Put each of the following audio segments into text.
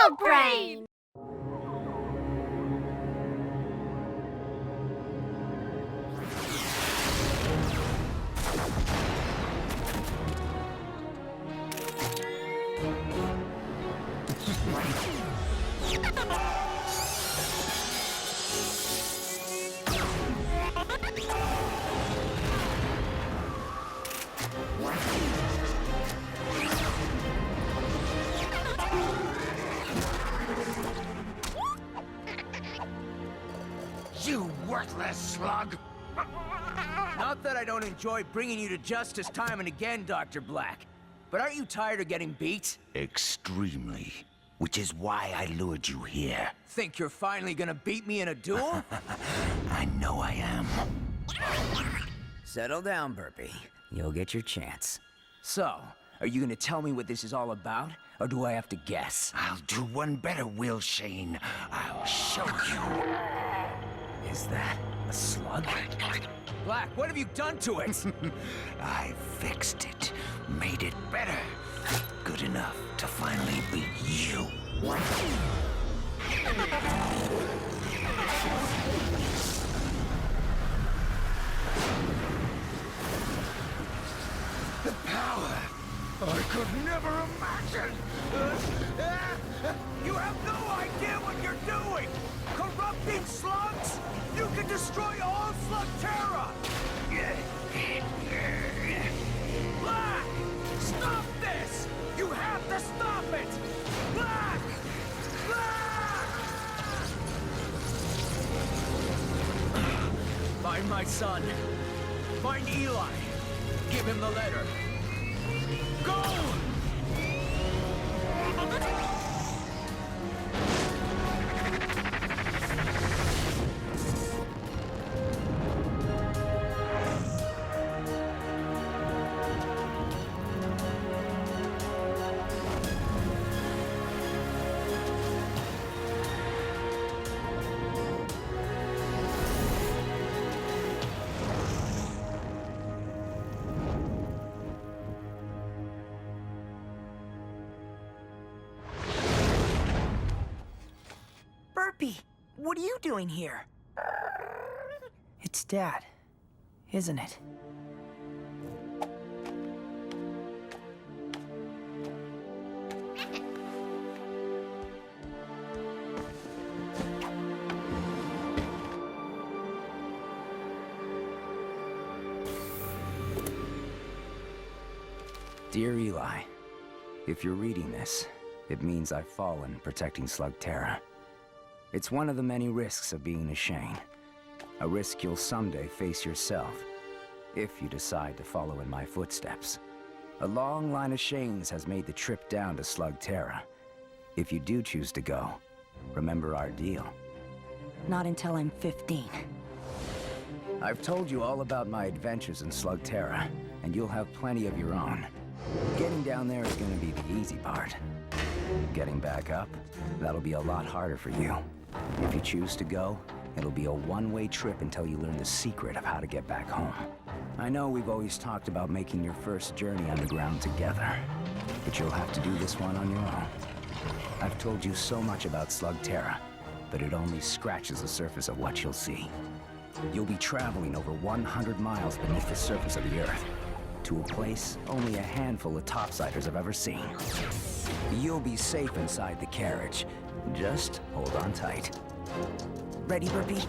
Slug Brain! You worthless slug! Not that I don't enjoy bringing you to justice time and again, Dr. Blakk. But aren't you tired of getting beat? Extremely. Which is why I lured you here. Think you're finally gonna beat me in a duel? I know I am. Settle down, Burpee. You'll get your chance. So, are you gonna tell me what this is all about? Or do I have to guess? I'll do one better, Will Shane. I'll show you. Is that a slug? Blakk, what have you done to it? I fixed it. Made it better. Good enough to finally beat you. The power I could never imagine. You have no idea what you're doing! Corrupting slugs? You can destroy all Slugterra! Blakk! Stop this! You have to stop it! Blakk! Blakk! Find my son. Find Eli. Give him the letter. Go! Burpee, what are you doing here? It's Dad, isn't it? Dear Eli, if you're reading this, it means I've fallen protecting Slugterra. It's one of the many risks of being a Shane. A risk you'll someday face yourself, if you decide to follow in my footsteps. A long line of Shanes has made the trip down to Slugterra. If you do choose to go, remember our deal. Not until I'm 15. I've told you all about my adventures in Slugterra, and you'll have plenty of your own. Getting down there is going to be the easy part. Getting back up, that'll be a lot harder for you. If you choose to go, it'll be a one-way trip until you learn the secret of how to get back home. I know we've always talked about making your first journey underground together, but you'll have to do this one on your own. I've told you so much about Slugterra, but it only scratches the surface of what you'll see. You'll be traveling over 100 miles beneath the surface of the Earth, to a place only a handful of topsiders have ever seen. You'll be safe inside the carriage. Just hold on tight. Ready, Burpee?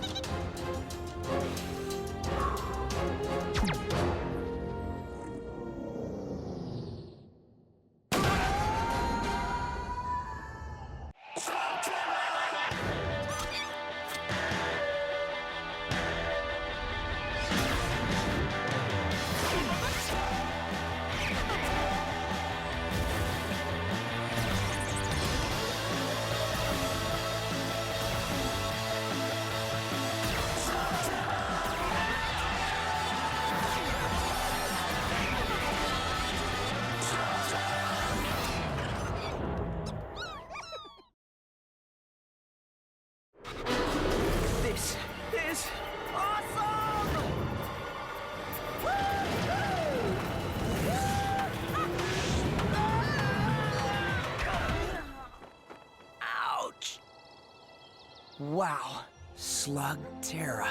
Wow. Slugterra.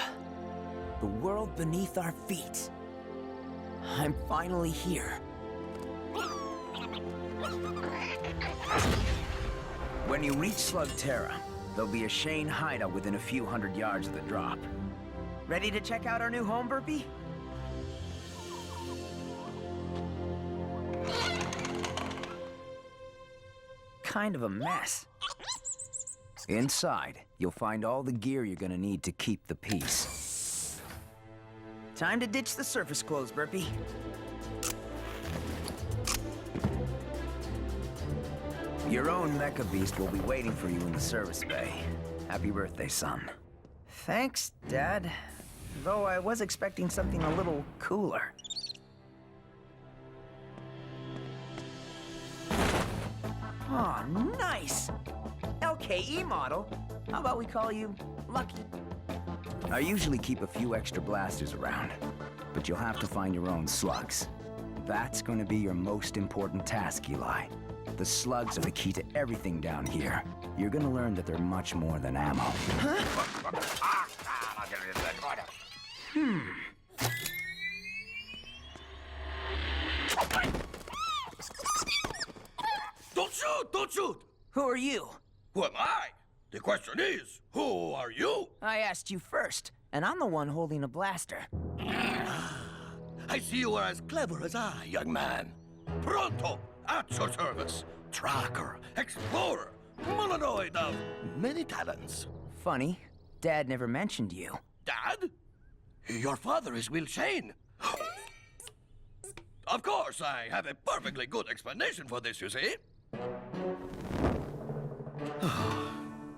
The world beneath our feet. I'm finally here. When you reach Slugterra, there'll be a Shane hideout within a few hundred yards of the drop. Ready to check out our new home, Burpee? Kind of a mess. Inside, you'll find all the gear you're gonna need to keep the peace. Time to ditch the surface clothes, Burpee. Your own mecha beast will be waiting for you in the service bay. Happy birthday, son. Thanks, Dad. Though I was expecting something a little cooler. Oh, nice! LKE model. How about we call you Lucky? I usually keep a few extra blasters around, but you'll have to find your own slugs. That's going to be your most important task, Eli. The slugs are the key to everything down here. You're gonna learn that they're much more than ammo. Don't shoot! Don't shoot! Who are you? Who am I? The question is, who are you? I asked you first, and I'm the one holding a blaster. I see you are as clever as I, young man. Pronto, at your service. Tracker, explorer, mononoid of many talents. Funny, Dad never mentioned you. Dad? Your father is Eli Shane. Of course, I have a perfectly good explanation for this, you see.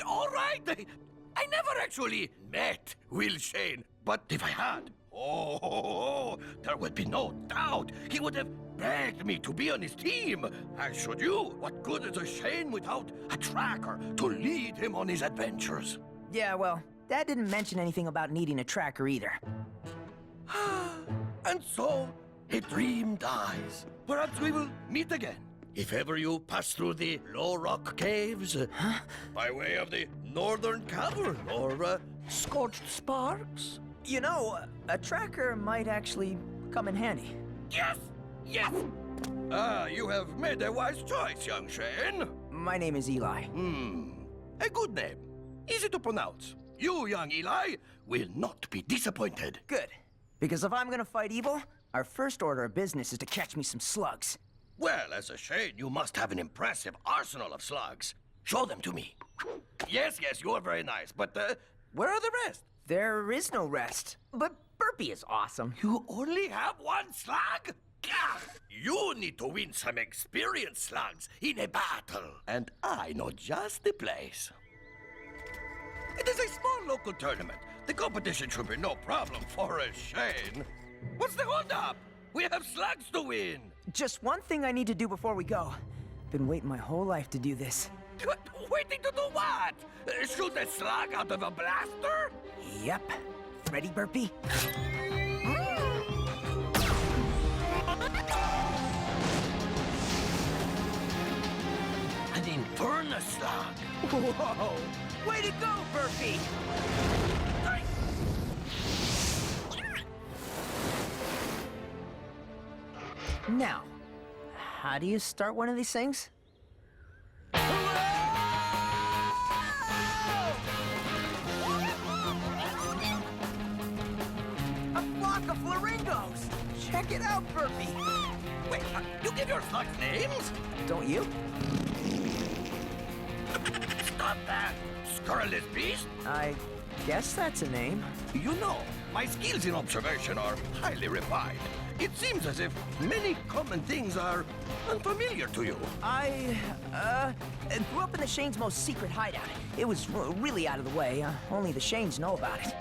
All right, I never actually met Eli Shane, but if I had, there would be no doubt he would have begged me to be on his team. As should you. What good is a Shane without a tracker to lead him on his adventures? Yeah, well, Dad didn't mention anything about needing a tracker either. And so, a dream dies. Perhaps we will meet again. If ever you pass through the Low Rock Caves, by way of the Northern Cavern, or Scorched Sparks. You know, a tracker might actually come in handy. Yes! Yes! You have made a wise choice, young Shane. My name is Eli. A good name. Easy to pronounce. You, young Eli, will not be disappointed. Good. Because if I'm gonna fight evil, our first order of business is to catch me some slugs. Well, as a Shane, you must have an impressive arsenal of slugs. Show them to me. Yes, you are very nice, but where are the rest? There is no rest. But Burpee is awesome. You only have one slug? Gah! You need to win some experienced slugs in a battle. And I know just the place. It is a small local tournament. The competition should be no problem for a Shane. What's the holdup? We have slugs to win. Just one thing I need to do before we go. Been waiting my whole life to do this. Waiting to do what? Shoot a slug out of a blaster? Yep. Ready, Burpee? An infernal slug. Whoa! Way to go, Burpee! Now, how do you start one of these things? A flock of flamingos! Check it out, Burpee! Wait, you give your slugs names? Don't you? Stop that, scurrilous beast! I guess that's a name. You know, my skills in observation are highly refined. It seems as if many common things are unfamiliar to you. I grew up in the Shane's most secret hideout. It was really out of the way. Only the Shanes know about it.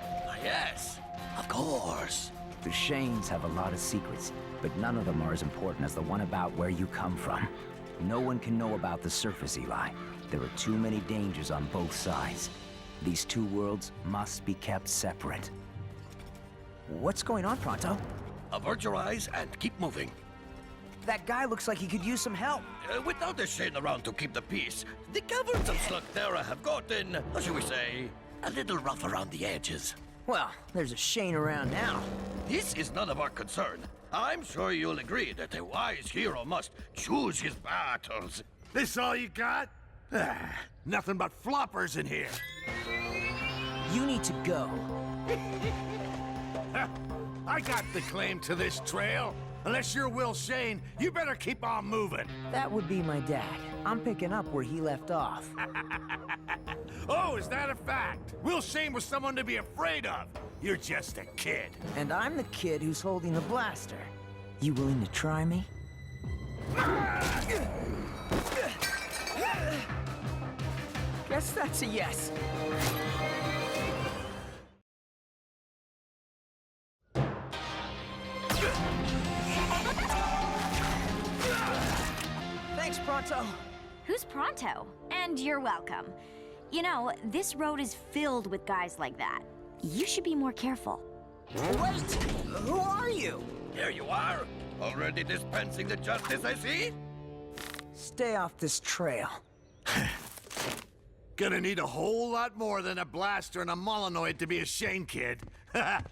Yes, of course. The Shanes have a lot of secrets, but none of them are as important as the one about where you come from. No one can know about the surface, Eli. There are too many dangers on both sides. These two worlds must be kept separate. What's going on, Pronto? Avert your eyes and keep moving. That guy looks like he could use some help. Without a Shane around to keep the peace, the caverns of Slugterra have gotten, how shall we say, a little rough around the edges. Well, there's a Shane around now. This is none of our concern. I'm sure you'll agree that a wise hero must choose his battles. This all you got? Nothing but floppers in here. You need to go. I got the claim to this trail. Unless you're Will Shane, you better keep on moving. That would be my dad. I'm picking up where he left off. Oh, is that a fact? Will Shane was someone to be afraid of. You're just a kid. And I'm the kid who's holding the blaster. You willing to try me? Guess that's a yes. Thanks, Pronto. Who's Pronto? And you're welcome. You know, this road is filled with guys like that. You should be more careful. Wait! Who are you? Here you are, already dispensing the justice I see. Stay off this trail. Gonna need a whole lot more than a blaster and a Molinoid to be a Shane kid. I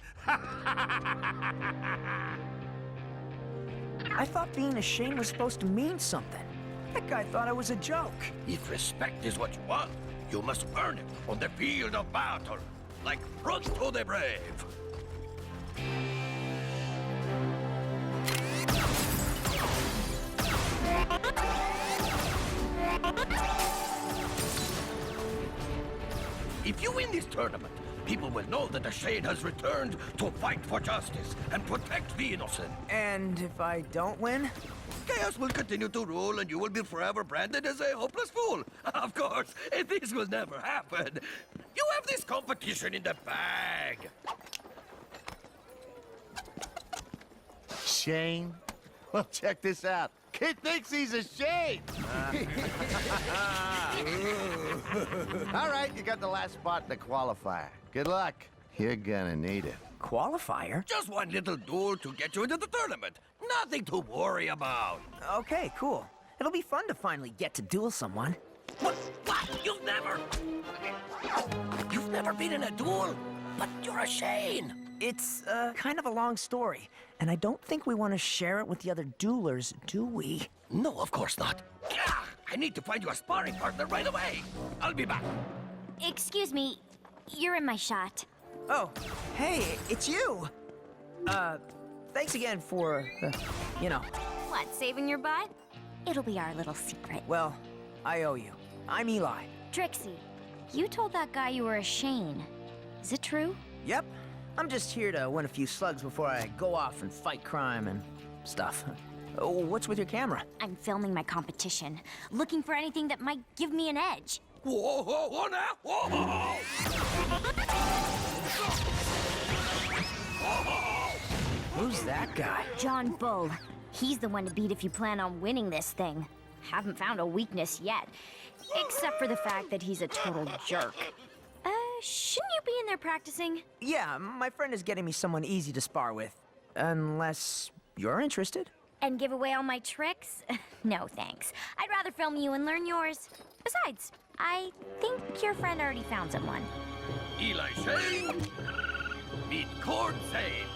thought being a Shane was supposed to mean something. That guy thought I was a joke. If respect is what you want, you must earn it on the field of battle, like Pronto the Brave. If you win this tournament, people will know that the Shane has returned to fight for justice and protect the innocent. And if I don't win? Chaos will continue to rule and you will be forever branded as a hopeless fool. Of course, this will never happen. You have this competition in the bag. Shane? Well, check this out. Kid thinks he's a Shane. All right, you got the last spot in the qualifier. Good luck. You're gonna need it. Qualifier? Just one little duel to get you into the tournament. Nothing to worry about. Okay, cool. It'll be fun to finally get to duel someone. What? You've never been in a duel? But you're a Shane. It's, kind of a long story, and I don't think we want to share it with the other duelers, do we? No, of course not. I need to find you a sparring partner right away. I'll be back. Excuse me, you're in my shot. Oh, hey, it's you! Thanks again for, you know. What, saving your butt? It'll be our little secret. Well, I owe you. I'm Eli. Trixie, you told that guy you were a Shane. Is it true? Yep. I'm just here to win a few slugs before I go off and fight crime and stuff. Oh, what's with your camera? I'm filming my competition, looking for anything that might give me an edge. Whoa, whoa, whoa, now! Whoa! Who's that guy? John Bull. He's the one to beat if you plan on winning this thing. Haven't found a weakness yet, except for the fact that he's a total jerk. Shouldn't you be in there practicing? Yeah, my friend is getting me someone easy to spar with. Unless you're interested. And give away all my tricks? No, thanks. I'd rather film you and learn yours. Besides, I think your friend already found someone. Eli Shane, meet Cord Zane.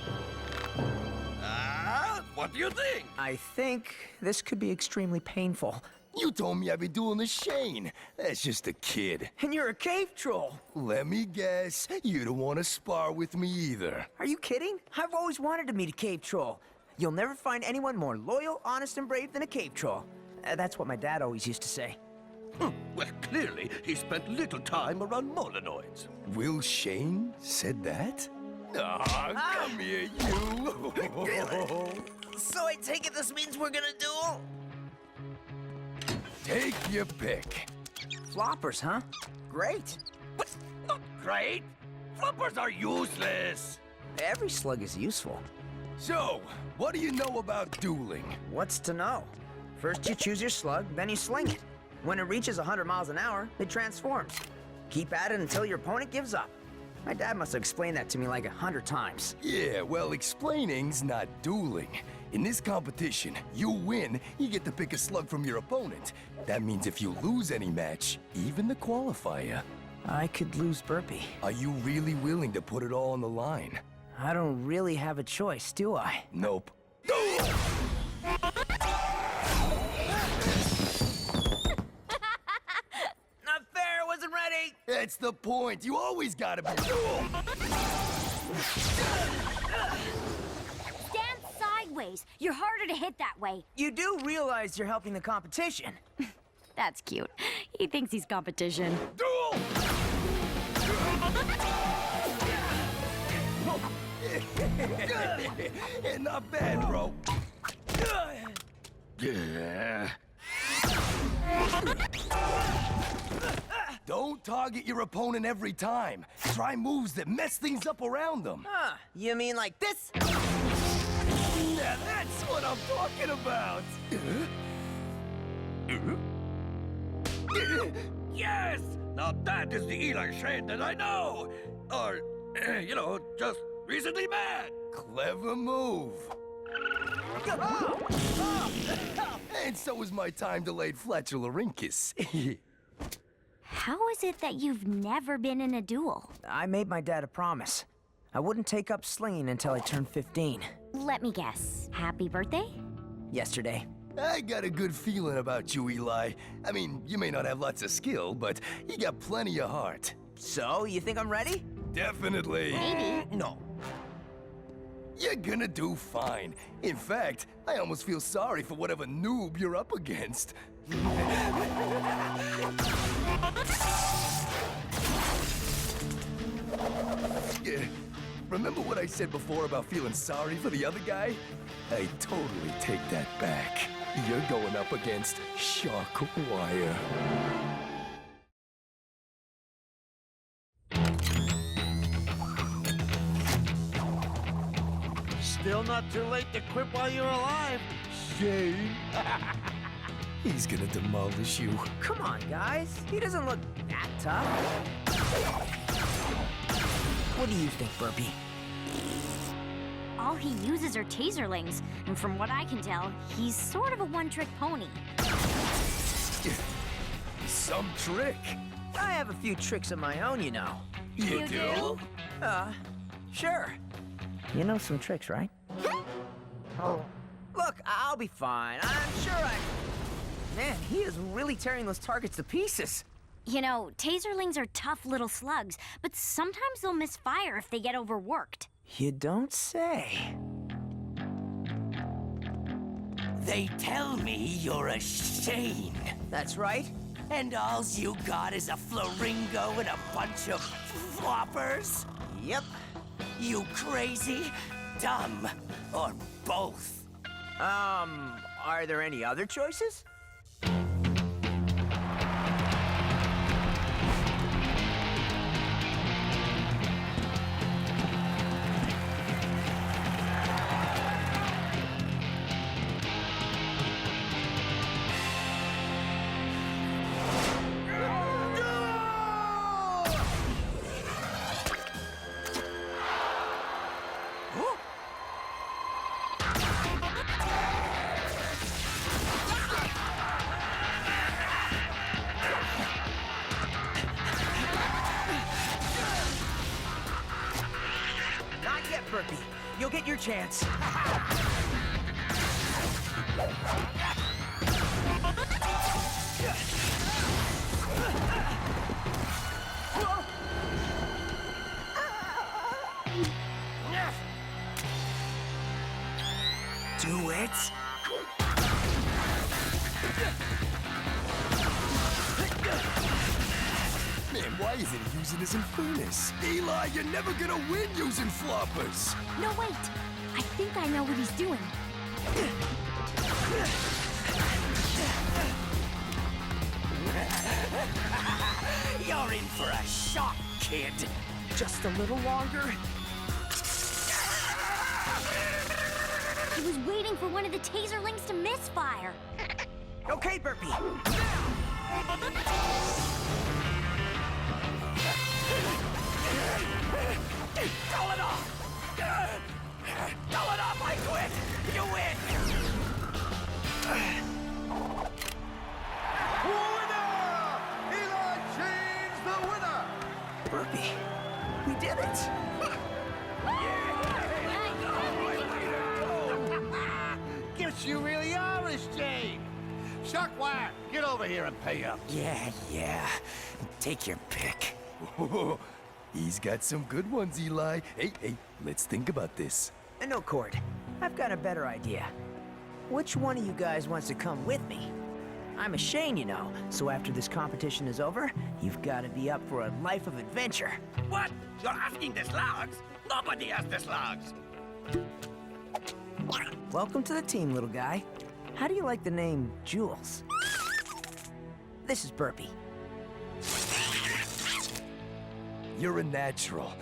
What do you think? I think this could be extremely painful. You told me I'd be dueling a Shane. That's just a kid. And you're a cave troll. Let me guess, you don't want to spar with me either. Are you kidding? I've always wanted to meet a cave troll. You'll never find anyone more loyal, honest, and brave than a cave troll. That's what my dad always used to say. Well, clearly, he spent little time around Molinoids. Will Shane said that? Come here, you. So I take it this means we're gonna duel? Take your pick. Floppers, huh? Great. But not great. Floppers are useless. Every slug is useful. So, what do you know about dueling? What's to know? First you choose your slug, then you sling it. When it reaches 100 miles an hour, it transforms. Keep at it until your opponent gives up. My dad must have explained that to me like 100 times. Yeah, well, explaining's not dueling. In this competition, you win, you get to pick a slug from your opponent. That means if you lose any match, even the qualifier, I could lose Burpee. Are you really willing to put it all on the line? I don't really have a choice, do I? Nope. Not fair, wasn't ready! That's the point. You always gotta be. Stand sideways. You're harder to hit that way. You do realize you're helping the competition. That's cute. He thinks he's competition. Duel! Not bad, bro. Don't target your opponent every time. Try moves that mess things up around them. Huh, you mean like this? Yeah, that's what I'm talking about. Yes! Now that is the Eli Shane that I know! Or, you know, just recently met! Clever move. And so is my time-delayed flatularincus. How is it that you've never been in a duel? I made my dad a promise. I wouldn't take up slinging until I turned 15. Let me guess. Happy birthday? Yesterday. I got a good feeling about you, Eli. I mean, you may not have lots of skill, but you got plenty of heart. So, you think I'm ready? Definitely. Maybe. No. You're gonna do fine. In fact, I almost feel sorry for whatever noob you're up against. Yeah. Remember what I said before about feeling sorry for the other guy? I totally take that back. You're going up against Shark Wire. Still not too late to quit while you're alive. Shane. He's gonna demolish you. Come on, guys. He doesn't look that tough. What do you think, Burpee? All he uses are taserlings, and from what I can tell, he's sort of a one-trick pony. Some trick. I have a few tricks of my own, you know. You do? Sure. You know some tricks, right? Look, I'll be fine. I'm sure I... Man, he is really tearing those targets to pieces. You know, taserlings are tough little slugs, but sometimes they'll misfire if they get overworked. You don't say. They tell me you're a Shane. That's right. And all's you got is a flamingo and a bunch of floppers? Yep. You crazy, dumb, or both? Are there any other choices? Burpee, you'll get your chance. Do it? Man, why isn't he using his Infernus? Eli, you're never gonna win using floppers! No, wait. I think I know what he's doing. You're in for a shock, kid. Just a little longer. He was waiting for one of the taserlings to misfire. Okay, Burpee. Throw it off! Throw it off, I quit! You win! Winner! Eli Shane's the winner! Burpee. We did it! Guess you really are a Shane. Sharkwire, get over here and pay up. Yeah. Take your pick. He's got some good ones, Eli. Hey, let's think about this. No, Cord. I've got a better idea. Which one of you guys wants to come with me? I'm a Shane, you know, so after this competition is over, you've got to be up for a life of adventure. What? You're asking the slugs? Nobody has the slugs. Welcome to the team, little guy. How do you like the name Jules? This is Burpee. You're a natural.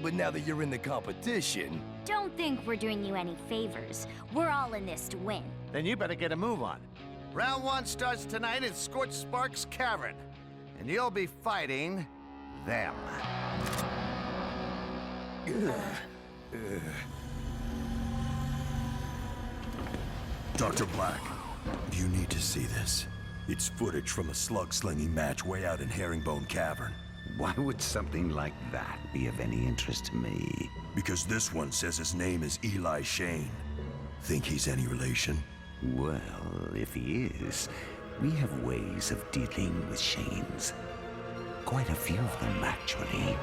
But now that you're in the competition... Don't think we're doing you any favors. We're all in this to win. Then you better get a move on. Round 1 starts tonight at Scorched Spark's Cavern. And you'll be fighting them. Dr. Blakk, you need to see this. It's footage from a slug-slinging match way out in Herringbone Cavern. Why would something like that be of any interest to me? Because this one says his name is Eli Shane. Think he's any relation? Well, if he is, we have ways of dealing with Shanes. Quite a few of them, actually.